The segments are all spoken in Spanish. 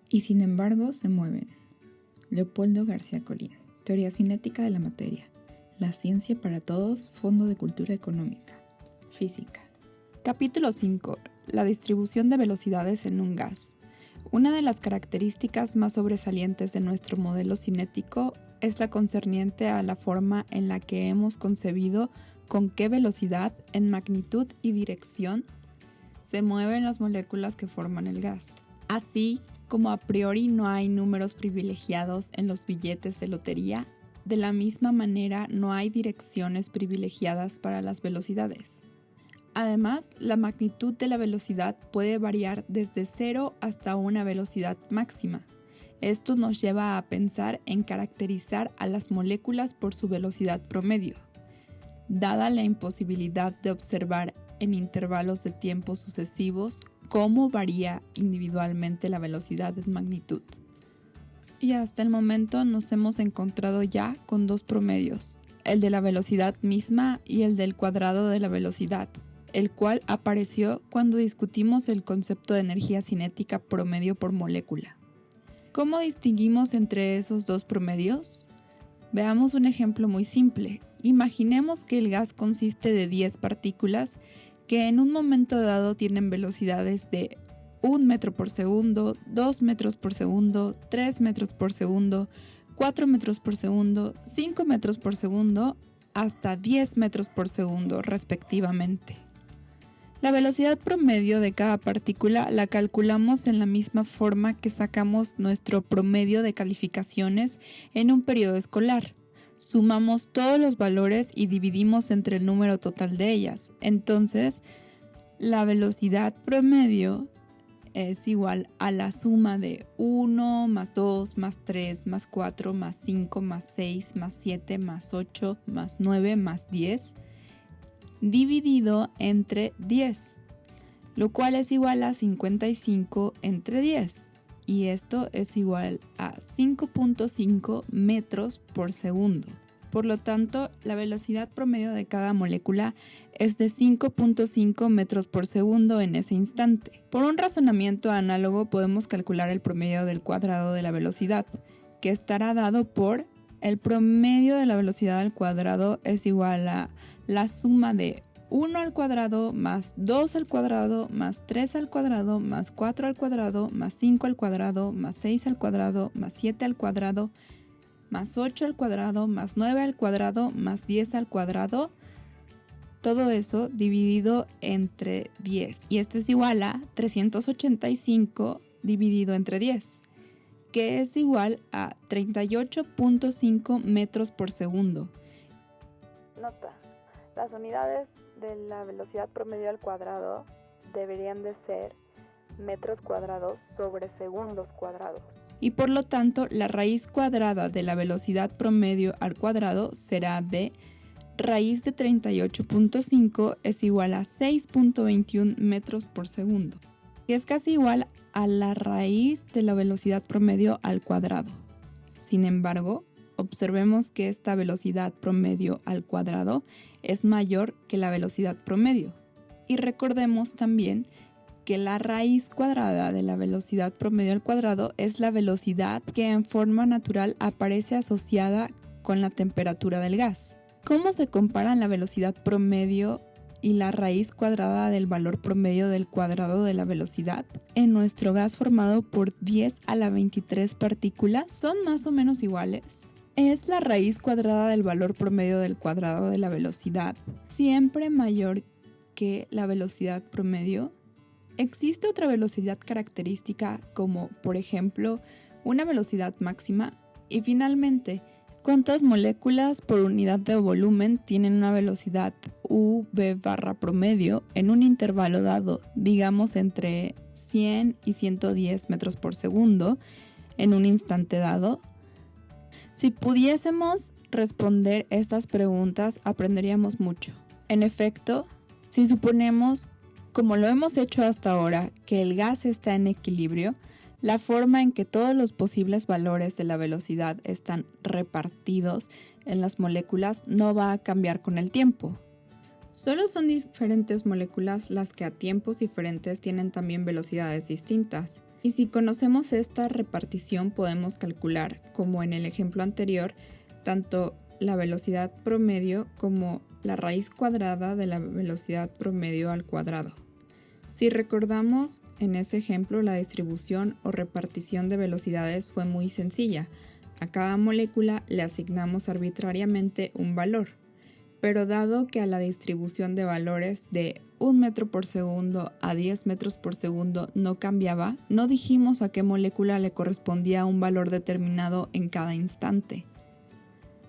y sin embargo se mueven. Leopoldo García Colín, Teoría cinética de la materia. La ciencia para todos, Fondo de Cultura Económica. Física. Capítulo 5. La distribución de velocidades en un gas. Una de las características más sobresalientes de nuestro modelo cinético es la concerniente a la forma en la que hemos concebido con qué velocidad, en magnitud y dirección se mueven las moléculas que forman el gas. Así como a priori no hay números privilegiados en los billetes de lotería, de la misma manera no hay direcciones privilegiadas para las velocidades. Además, la magnitud de la velocidad puede variar desde 0 hasta una velocidad máxima. Esto nos lleva a pensar en caracterizar a las moléculas por su velocidad promedio. Dada la imposibilidad de observar en intervalos de tiempo sucesivos cómo varía individualmente la velocidad en magnitud. Y hasta el momento nos hemos encontrado ya con dos promedios, el de la velocidad misma y el del cuadrado de la velocidad, el cual apareció cuando discutimos el concepto de energía cinética promedio por molécula. ¿Cómo distinguimos entre esos dos promedios? Veamos un ejemplo muy simple. Imaginemos que el gas consiste de 10 partículas que en un momento dado tienen velocidades de 1 metro por segundo, 2 metros por segundo, 3 metros por segundo, 4 metros por segundo, 5 metros por segundo, hasta 10 metros por segundo respectivamente. La velocidad promedio de cada partícula la calculamos en la misma forma que sacamos nuestro promedio de calificaciones en un periodo escolar. Sumamos todos los valores y dividimos entre el número total de ellas. Entonces, la velocidad promedio es igual a la suma de 1 más 2 más 3 más 4 más 5 más 6 más 7 más 8 más 9 más 10 dividido entre 10, lo cual es igual a 55 entre 10. Y esto es igual a 5.5 metros por segundo. Por lo tanto, la velocidad promedio de cada molécula es de 5.5 metros por segundo en ese instante. Por un razonamiento análogo podemos calcular el promedio del cuadrado de la velocidad, que estará dado por el promedio de la velocidad al cuadrado es igual a la suma de 1 al cuadrado más 2 al cuadrado más 3 al cuadrado más 4 al cuadrado más 5 al cuadrado más 6 al cuadrado más 7 al cuadrado más 8 al cuadrado más 9 al cuadrado más 10 al cuadrado. Todo eso dividido entre 10. Y esto es igual a 385 dividido entre 10, que es igual a 38.5 metros por segundo. Nota. Las unidades de la velocidad promedio al cuadrado deberían de ser metros cuadrados sobre segundos cuadrados. Y por lo tanto, la raíz cuadrada de la velocidad promedio al cuadrado será de raíz de 38.5 es igual a 6.21 metros por segundo. Y es casi igual a la raíz de la velocidad promedio al cuadrado. Sin embargo, observemos que esta velocidad promedio al cuadrado es mayor que la velocidad promedio. Y recordemos también que la raíz cuadrada de la velocidad promedio al cuadrado es la velocidad que en forma natural aparece asociada con la temperatura del gas. ¿Cómo se comparan la velocidad promedio y la raíz cuadrada del valor promedio del cuadrado de la velocidad? En nuestro gas formado por 10 a la 23 partículas, ¿son más o menos iguales? ¿Es la raíz cuadrada del valor promedio del cuadrado de la velocidad siempre mayor que la velocidad promedio? ¿Existe otra velocidad característica como, por ejemplo, una velocidad máxima? Y finalmente, ¿cuántas moléculas por unidad de volumen tienen una velocidad v promedio en un intervalo dado, digamos entre 100 y 110 metros por segundo en un instante dado? Si pudiésemos responder estas preguntas, aprenderíamos mucho. En efecto, si suponemos, como lo hemos hecho hasta ahora, que el gas está en equilibrio, la forma en que todos los posibles valores de la velocidad están repartidos en las moléculas no va a cambiar con el tiempo. Solo son diferentes moléculas las que a tiempos diferentes tienen también velocidades distintas. Y si conocemos esta repartición podemos calcular, como en el ejemplo anterior, tanto la velocidad promedio como la raíz cuadrada de la velocidad promedio al cuadrado. Si recordamos, en ese ejemplo la distribución o repartición de velocidades fue muy sencilla. A cada molécula le asignamos arbitrariamente un valor. Pero dado que a la distribución de valores de 1 metro por segundo a 10 metros por segundo no cambiaba, no dijimos a qué molécula le correspondía un valor determinado en cada instante.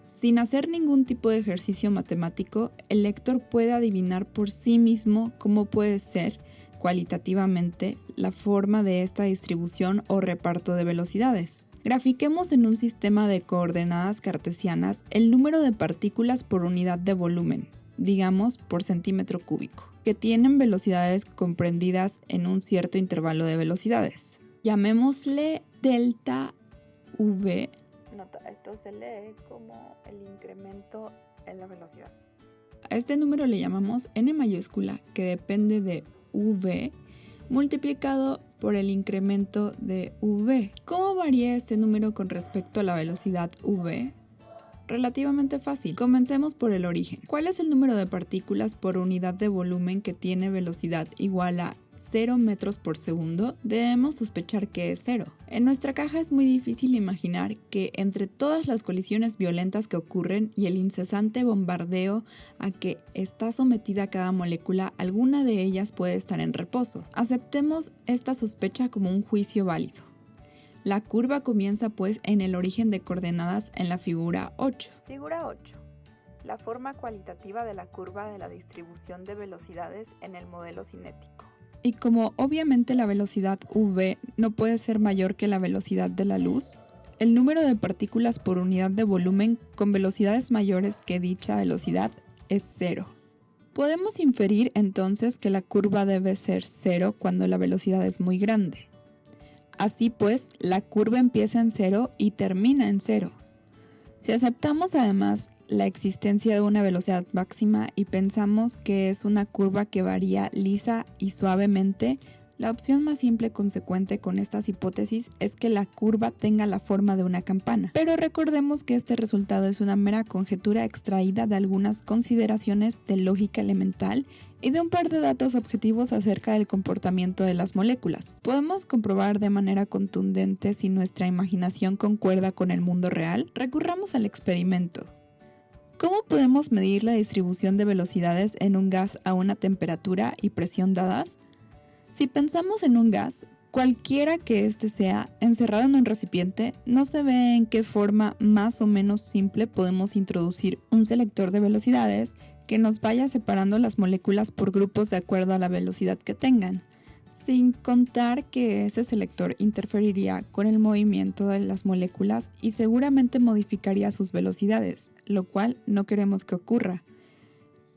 Sin hacer ningún tipo de ejercicio matemático, el lector puede adivinar por sí mismo cómo puede ser, cualitativamente, la forma de esta distribución o reparto de velocidades. Grafiquemos en un sistema de coordenadas cartesianas el número de partículas por unidad de volumen, digamos por centímetro cúbico, que tienen velocidades comprendidas en un cierto intervalo de velocidades. Llamémosle delta V. Nota, esto se lee como el incremento en la velocidad. A este número le llamamos n mayúscula, que depende de v, multiplicado por el incremento de v. ¿Cómo varía este número con respecto a la velocidad v? Relativamente fácil. Comencemos por el origen. ¿Cuál es el número de partículas por unidad de volumen que tiene velocidad igual a 0 metros por segundo? Debemos sospechar que es 0. En nuestra caja es muy difícil imaginar que entre todas las colisiones violentas que ocurren y el incesante bombardeo a que está sometida cada molécula, alguna de ellas puede estar en reposo. Aceptemos esta sospecha como un juicio válido. La curva comienza pues en el origen de coordenadas en la figura 8. Figura 8. La forma cualitativa de la curva de la distribución de velocidades en el modelo cinético. Y como obviamente la velocidad v no puede ser mayor que la velocidad de la luz, el número de partículas por unidad de volumen con velocidades mayores que dicha velocidad es 0. Podemos inferir entonces que la curva debe ser 0 cuando la velocidad es muy grande. Así pues, la curva empieza en 0 y termina en 0. Si aceptamos además la existencia de una velocidad máxima y pensamos que es una curva que varía lisa y suavemente, la opción más simple consecuente con estas hipótesis es que la curva tenga la forma de una campana. Pero recordemos que este resultado es una mera conjetura extraída de algunas consideraciones de lógica elemental y de un par de datos objetivos acerca del comportamiento de las moléculas. ¿Podemos comprobar de manera contundente si nuestra imaginación concuerda con el mundo real? Recurramos al experimento. ¿Cómo podemos medir la distribución de velocidades en un gas a una temperatura y presión dadas? Si pensamos en un gas, cualquiera que éste sea, encerrado en un recipiente, no se ve en qué forma más o menos simple podemos introducir un selector de velocidades que nos vaya separando las moléculas por grupos de acuerdo a la velocidad que tengan, sin contar que ese selector interferiría con el movimiento de las moléculas y seguramente modificaría sus velocidades, lo cual no queremos que ocurra.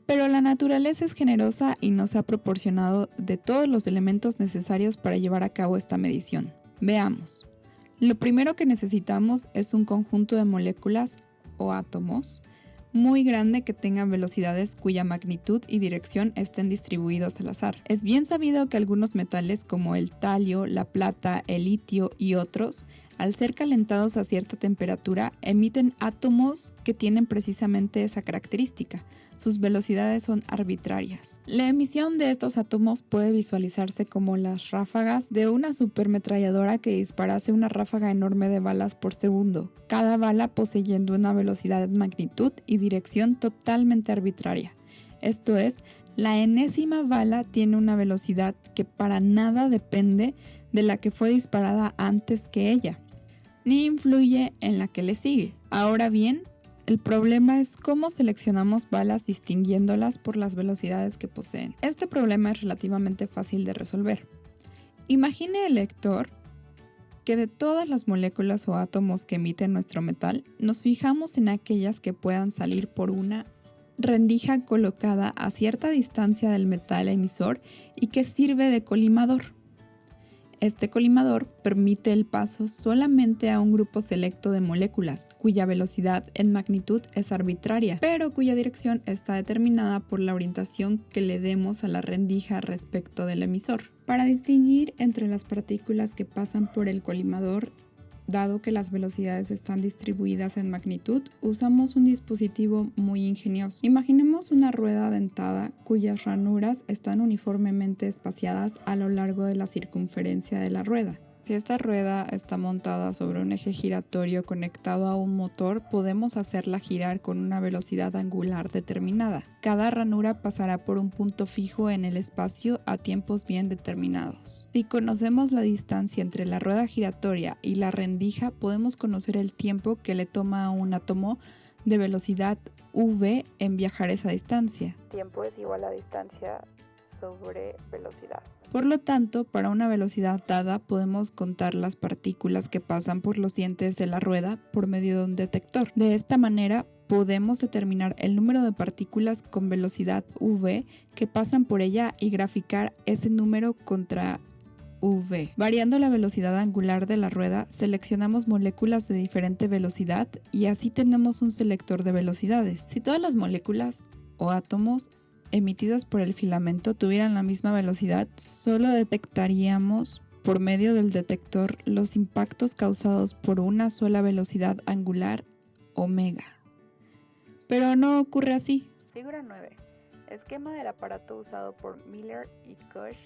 Pero la naturaleza es generosa y nos ha proporcionado de todos los elementos necesarios para llevar a cabo esta medición. Veamos. Lo primero que necesitamos es un conjunto de moléculas o átomos muy grande que tengan velocidades cuya magnitud y dirección estén distribuidos al azar. Es bien sabido que algunos metales como el talio, la plata, el litio y otros, al ser calentados a cierta temperatura, emiten átomos que tienen precisamente esa característica. Sus velocidades son arbitrarias. La emisión de estos átomos puede visualizarse como las ráfagas de una supermetralladora que disparase una ráfaga enorme de balas por segundo, cada bala poseyendo una velocidad, magnitud y dirección totalmente arbitraria. Esto es, la enésima bala tiene una velocidad que para nada depende de la que fue disparada antes que ella, ni influye en la que le sigue. Ahora bien, el problema es cómo seleccionamos balas distinguiéndolas por las velocidades que poseen. Este problema es relativamente fácil de resolver. Imagine el lector que de todas las moléculas o átomos que emiten nuestro metal, nos fijamos en aquellas que puedan salir por una rendija colocada a cierta distancia del metal emisor y que sirve de colimador. Este colimador permite el paso solamente a un grupo selecto de moléculas, cuya velocidad en magnitud es arbitraria, pero cuya dirección está determinada por la orientación que le demos a la rendija respecto del emisor. Para distinguir entre las partículas que pasan por el colimador, dado que las velocidades están distribuidas en magnitud, usamos un dispositivo muy ingenioso. Imaginemos una rueda dentada cuyas ranuras están uniformemente espaciadas a lo largo de la circunferencia de la rueda. Si esta rueda está montada sobre un eje giratorio conectado a un motor, podemos hacerla girar con una velocidad angular determinada. Cada ranura pasará por un punto fijo en el espacio a tiempos bien determinados. Si conocemos la distancia entre la rueda giratoria y la rendija, podemos conocer el tiempo que le toma a un átomo de velocidad v en viajar esa distancia. Tiempo es igual a distancia sobre velocidad. Por lo tanto, para una velocidad dada podemos contar las partículas que pasan por los dientes de la rueda por medio de un detector. De esta manera podemos determinar el número de partículas con velocidad v que pasan por ella y graficar ese número contra v. Variando la velocidad angular de la rueda, seleccionamos moléculas de diferente velocidad y así tenemos un selector de velocidades. Si todas las moléculas o átomos emitidos por el filamento tuvieran la misma velocidad, solo detectaríamos por medio del detector los impactos causados por una sola velocidad angular omega. Pero no ocurre así. Figura 9. Esquema del aparato usado por Miller y Koch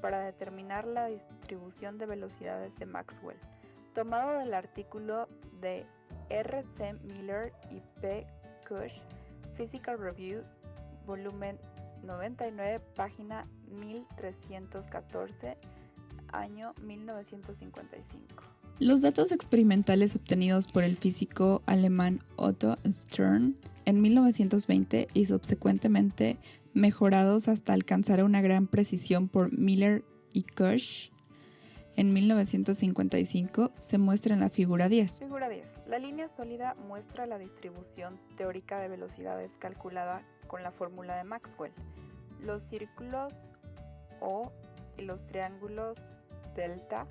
para determinar la distribución de velocidades de Maxwell, tomado del artículo de R.C. Miller y P. Koch, Physical Review, volumen 99, página 1314, año 1955. Los datos experimentales obtenidos por el físico alemán Otto Stern en 1920 y subsecuentemente mejorados hasta alcanzar una gran precisión por Miller y Koch en 1955 se muestra en la figura 10. Figura 10. La línea sólida muestra la distribución teórica de velocidades calculada con la fórmula de Maxwell. Los círculos O y los triángulos delta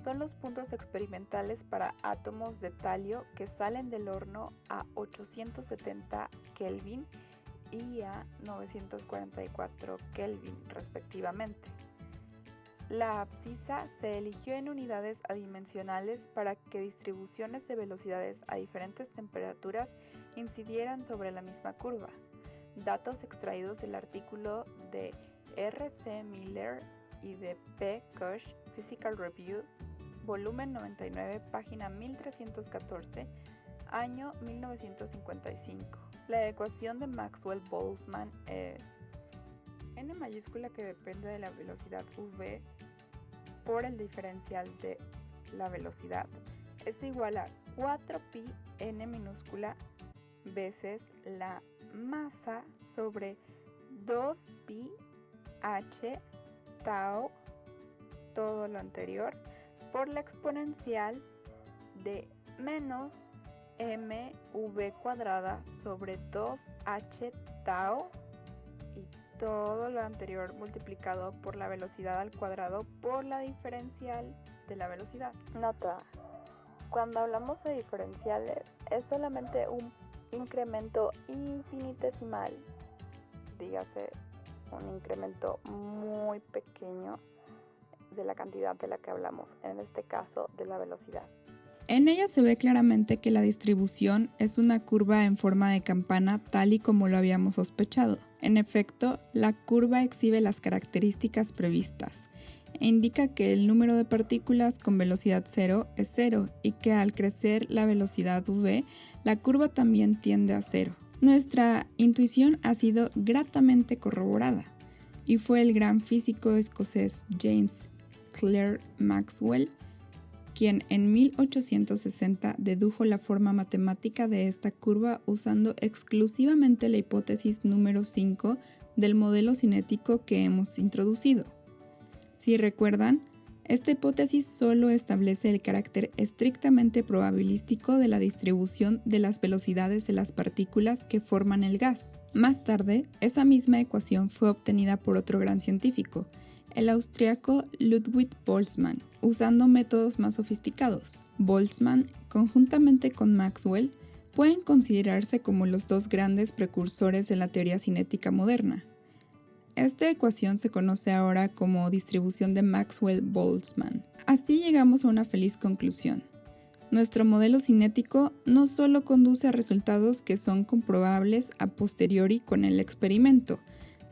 son los puntos experimentales para átomos de talio que salen del horno a 870 Kelvin y a 944 Kelvin respectivamente. La abscisa se eligió en unidades adimensionales para que distribuciones de velocidades a diferentes temperaturas incidieran sobre la misma curva. Datos extraídos del artículo de R.C. Miller y de P. Koch, Physical Review, volumen 99, página 1314, año 1955. La ecuación de Maxwell-Boltzmann es n mayúscula, que depende de la velocidad v por el diferencial de la velocidad, es igual a 4pi n minúscula veces la masa sobre 2pi h tau, todo lo anterior, por la exponencial de menos mv cuadrada sobre 2h tau y todo lo anterior multiplicado por la velocidad al cuadrado por la diferencial de la velocidad. Nota: cuando hablamos de diferenciales es solamente un incremento infinitesimal, dígase un incremento muy pequeño de la cantidad de la que hablamos, en este caso de la velocidad. En ella se ve claramente que la distribución es una curva en forma de campana, tal y como lo habíamos sospechado. En efecto, la curva exhibe las características previstas e indica que el número de partículas con velocidad 0 es 0 y que al crecer la velocidad v, la curva también tiende a 0. Nuestra intuición ha sido gratamente corroborada y fue el gran físico escocés James Clerk Maxwell quien en 1860 dedujo la forma matemática de esta curva usando exclusivamente la hipótesis número 5 del modelo cinético que hemos introducido. Si recuerdan, esta hipótesis solo establece el carácter estrictamente probabilístico de la distribución de las velocidades de las partículas que forman el gas. Más tarde, esa misma ecuación fue obtenida por otro gran científico, el austriaco Ludwig Boltzmann, usando métodos más sofisticados. Boltzmann, conjuntamente con Maxwell, pueden considerarse como los dos grandes precursores de la teoría cinética moderna. Esta ecuación se conoce ahora como distribución de Maxwell-Boltzmann. Así llegamos a una feliz conclusión. Nuestro modelo cinético no solo conduce a resultados que son comprobables a posteriori con el experimento,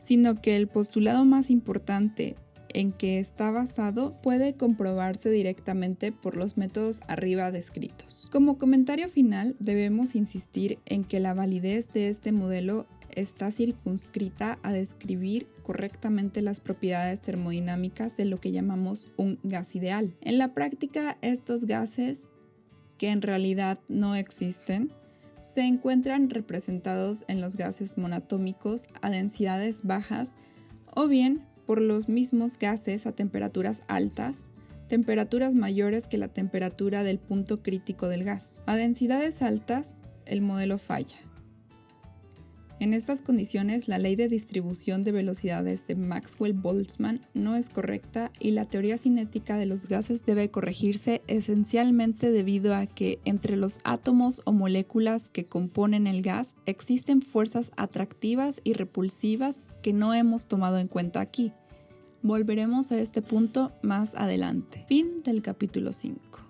sino que el postulado más importante en que está basado puede comprobarse directamente por los métodos arriba descritos. Como comentario final, debemos insistir en que la validez de este modelo está circunscrita a describir correctamente las propiedades termodinámicas de lo que llamamos un gas ideal. En la práctica, estos gases, que en realidad no existen, se encuentran representados en los gases monoatómicos a densidades bajas o bien por los mismos gases a temperaturas altas, temperaturas mayores que la temperatura del punto crítico del gas. A densidades altas, el modelo falla. En estas condiciones, la ley de distribución de velocidades de Maxwell-Boltzmann no es correcta y la teoría cinética de los gases debe corregirse esencialmente debido a que entre los átomos o moléculas que componen el gas existen fuerzas atractivas y repulsivas que no hemos tomado en cuenta aquí. Volveremos a este punto más adelante. Fin del capítulo 5.